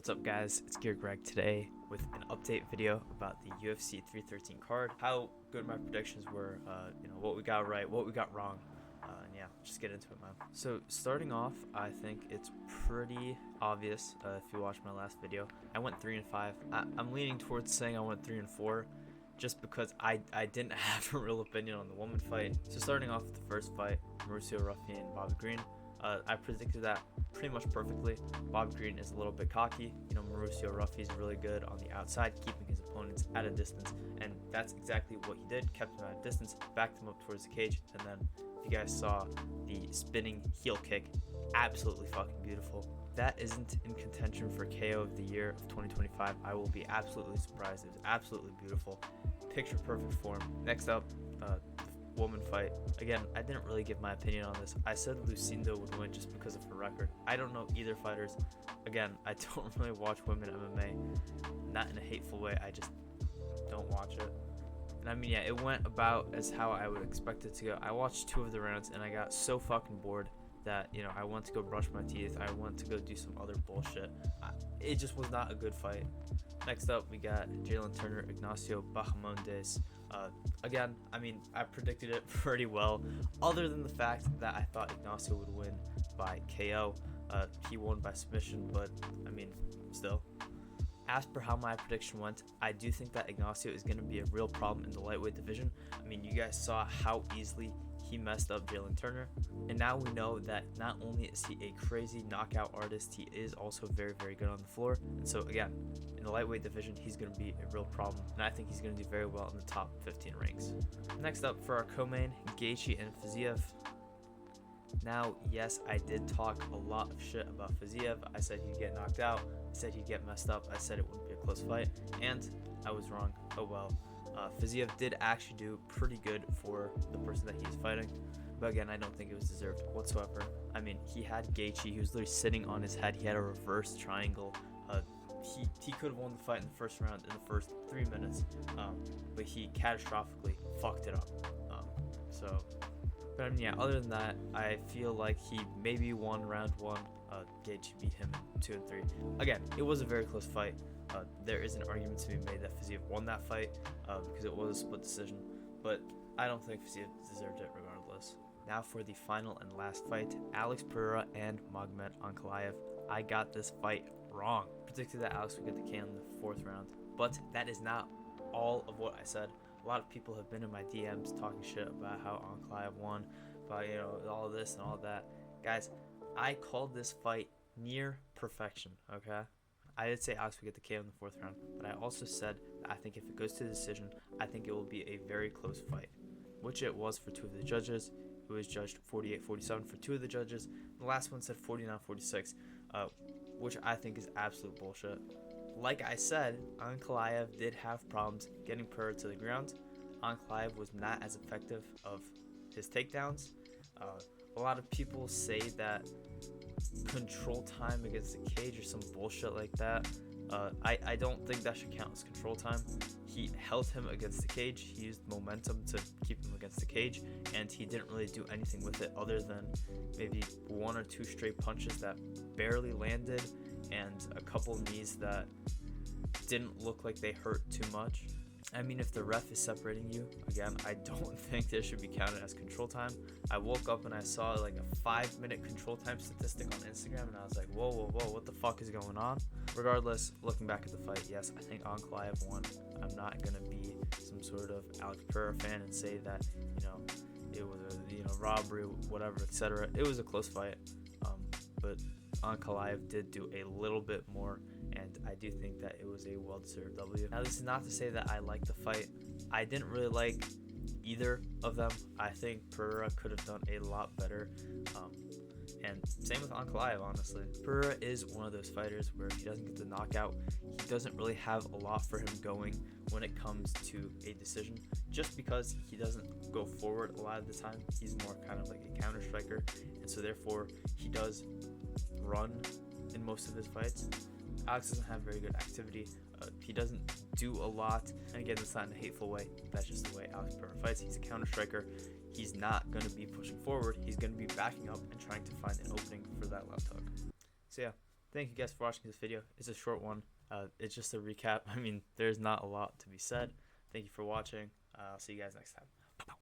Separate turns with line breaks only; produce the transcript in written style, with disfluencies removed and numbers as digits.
What's up guys, it's Gear Greg today with an update video about the UFC 313 card, how good my predictions were, what we got right, what we got wrong, and yeah, just get into it, man. So starting off, I think it's pretty obvious if you watched my last video. I went 3-5. I'm leaning towards saying I went 3-4 just because I didn't have a real opinion on the woman fight. So starting off with the first fight, Mauricio Ruffian and Bobby Green, I predicted that pretty much perfectly. Bobby Green is a little bit cocky. Mauricio Ruffian is really good on the outside, keeping his opponents at a distance, and that's exactly what he did. Kept him at a distance, backed him up towards the cage, and then if you guys saw the spinning heel kick, absolutely fucking beautiful. That isn't in contention for KO of the year of 2025. I will be absolutely surprised. It was absolutely beautiful. Picture perfect form. Next up, woman fight. Again, I didn't really give my opinion on this. I said Lucinda would win just because of her record. I don't know either fighters. Again, I don't really watch women MMA. Not in a hateful way, I just don't watch it. And I mean, yeah, it went about as how I would expect it to go. I watched 2 of the rounds and I got so fucking bored that, I went to go brush my teeth. I went to go do some other bullshit. It just was not a good fight. Next up, we got Jalen Turner, Ignacio Bahamondes. Again, I mean, I predicted it pretty well, other than the fact that I thought Ignacio would win by KO. He won by submission, but I mean, still. As per how my prediction went, I do think that Ignacio is going to be a real problem in the lightweight division. I mean, you guys saw how easily he messed up Jalen Turner, and now we know that not only is he a crazy knockout artist, he is also very, very good on the floor. And so again, in the lightweight division, he's going to be a real problem, and I think he's going to do very well in the top 15 ranks. Next up for our co-main, Gaethje and Fiziev. Now, yes, I did talk a lot of shit about Fiziev. I said he'd get knocked out. I said he'd get messed up. I said it wouldn't be a close fight, and I was wrong. Oh well. Fiziev did actually do pretty good for the person that he's fighting, but again, I don't think it was deserved whatsoever. I mean, he had Gaethje. He was literally sitting on his head. He had a reverse triangle. He could have won the fight in the first round in the first 3 minutes, but he catastrophically fucked it up. But I mean, yeah, other than that, I feel like he maybe won round 1. Gaethje beat him in 2 and 3. Again, it was a very close fight. There is an argument to be made that Fiziev won that fight because it was a split decision, but I don't think Fiziev deserved it regardless. Now for the final and last fight, Alex Pereira and Magomed Ankalaev. I got this fight wrong. Predicted that Alex would get the KO in the 4th round, but that is not all of what I said. A lot of people have been in my DMs talking shit about how Ankalaev won, about all of this and all of that. Guys, I called this fight near perfection, okay? I did say Alex would get the KO in the 4th round, but I also said that I think if it goes to the decision, I think it will be a very close fight, which it was for 2 of the judges. It was judged 48-47 for 2 of the judges. The last one said 49-46, which I think is absolute bullshit. Like I said, Ankalaev did have problems getting Pereira to the ground. Ankalaev was not as effective of his takedowns. A lot of people say that control time against the cage or some bullshit like that. I don't think that should count as control time. He held him against the cage. He used momentum to keep him against the cage, and he didn't really do anything with it other than maybe 1 or 2 straight punches that barely landed and a couple knees that didn't look like they hurt too much. I mean, if the ref is separating you, again, I don't think this should be counted as control time. I woke up and I saw like a 5-minute control time statistic on Instagram, and I was like, whoa, what the fuck is going on? Regardless, looking back at the fight, yes, I think Ankalaev won. I'm not going to be some sort of Alex Pereira fan and say that, it was a, robbery, whatever, etc. It was a close fight, but Ankalaev did do a little bit more, and I do think that it was a well-deserved W. Now, this is not to say that I liked the fight. I didn't really like either of them. I think Pereira could have done a lot better, and same with Ankalaev, honestly. Pereira is one of those fighters where if he doesn't get the knockout, he doesn't really have a lot for him going when it comes to a decision, just because he doesn't go forward a lot of the time. He's more kind of like a counter striker, and so therefore he does run in most of his fights. Alex doesn't have very good activity. He doesn't do a lot, and again, it's not in a hateful way. That's just the way Alex Pereira fights. He's a counter striker. He's not going to be pushing forward. He's going to be backing up and trying to find an opening for that left hook. So yeah, thank you guys for watching this video. It's a short one. It's just a recap. I mean, there's not a lot to be said. Thank you for watching. I'll see you guys next time.